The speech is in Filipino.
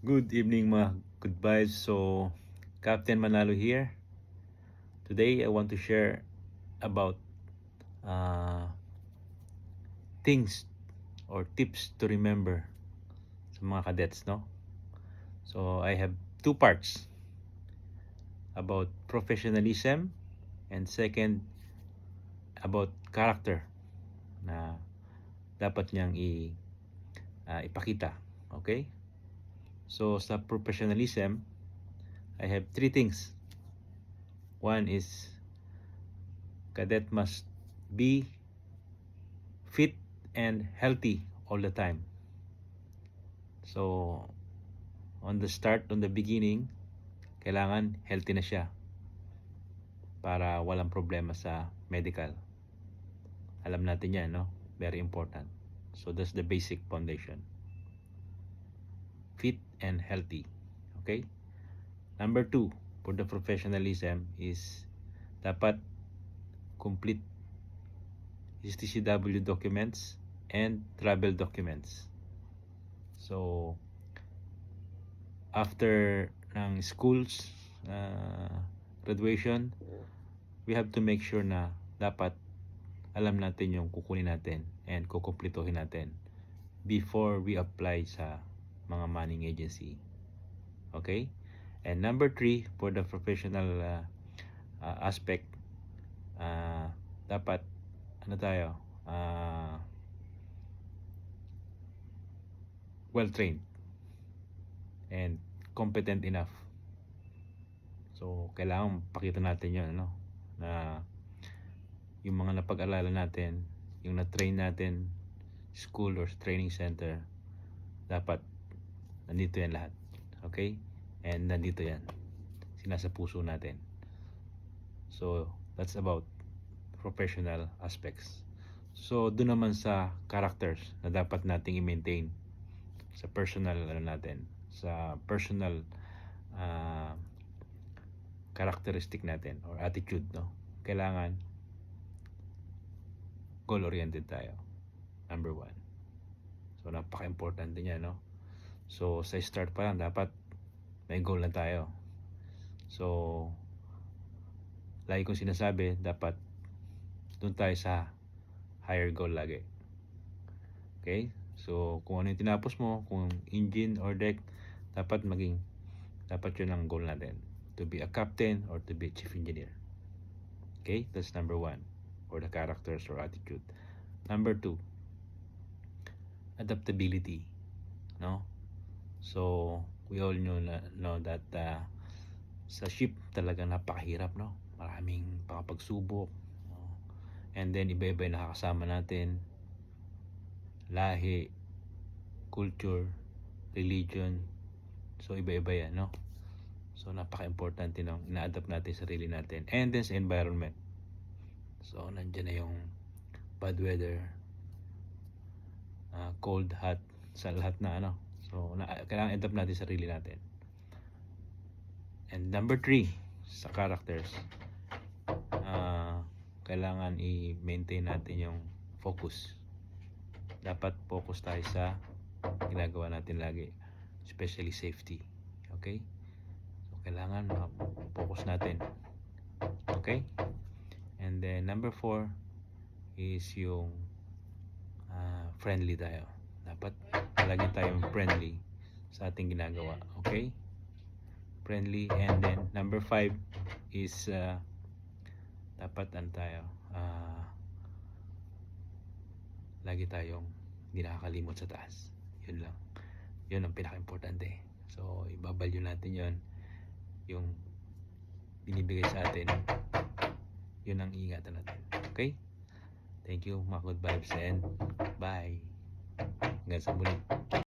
Good evening mga good vibes. So, Captain Manalo here. Today, I want to share about uh, things or tips to remember sa mga cadets, no? So, I have two parts about professionalism and second, about character na dapat niyang ipakita. Okay? So, sa professionalism, I have three things. One is cadet must be fit and healthy all the time. So, on the beginning, kailangan healthy na siya para walang problema sa medical. Alam natin yan, no? Very important. So, that's the basic foundation. Fit and healthy. Okay? Number 2, for the professionalism is dapat complete STCW documents and travel documents. So, after ng schools graduation, we have to make sure na dapat alam natin yung kukunin natin and kukumplituhin natin before we apply sa mga manning agency. Okay? And number 3, for the professional aspect, dapat well trained and competent enough. So, kailangan pakita natin yun, no? Na yung mga napag-alalan natin, yung na-train natin, school or training center, dapat nandito yan lahat. Okay? And nandito yan. Sinasa puso natin. So, that's about professional aspects. So, doon naman sa characters na dapat nating i-maintain sa personal natin, sa personal characteristic natin or attitude, no? Kailangan goal-oriented tayo. Number 1. So, napaka-importante niya, no? So, sa start pa lang, dapat may goal na tayo. So, lagi kong sinasabi, dapat doon tayo sa higher goal lagi. Okay? So, kung ano yung tinapos mo, kung engine or deck, dapat yun ang goal natin. To be a captain or to be a chief engineer. Okay? That's number 1. For the characters or attitude. Number 2, adaptability. No? So, we all know that sa ship talagang napakahirap, no? Maraming pagsubok, no? And then iba-iba yung nakakasama natin, lahi, culture, religion. So, iba-iba yan, no? So, napaka-importante nung ina-adapt natin sa sarili natin. And then sa environment. So, nandiyan na yung bad weather, cold, hot, sa lahat na ano. So, kailangan adapt natin sa sarili natin. And number 3, sa characters, kailangan i-maintain natin yung focus. Dapat focus tayo sa ginagawa natin lagi, especially safety. Okay? So, kailangan focus natin. Okay? And then number 4 is yung friendly tayo. Dapat lagi tayong friendly sa ating ginagawa. Okay? Friendly. And then number 5 is dapat lagi tayong hindi nakakalimot sa taas. Yun lang. Yun ang pinaka-importante. So, ibabalyo natin yun. Yung binibigay sa atin, yun ang iingatan natin. Okay? Thank you, mga good vibes, and bye. Hanggang sa muli.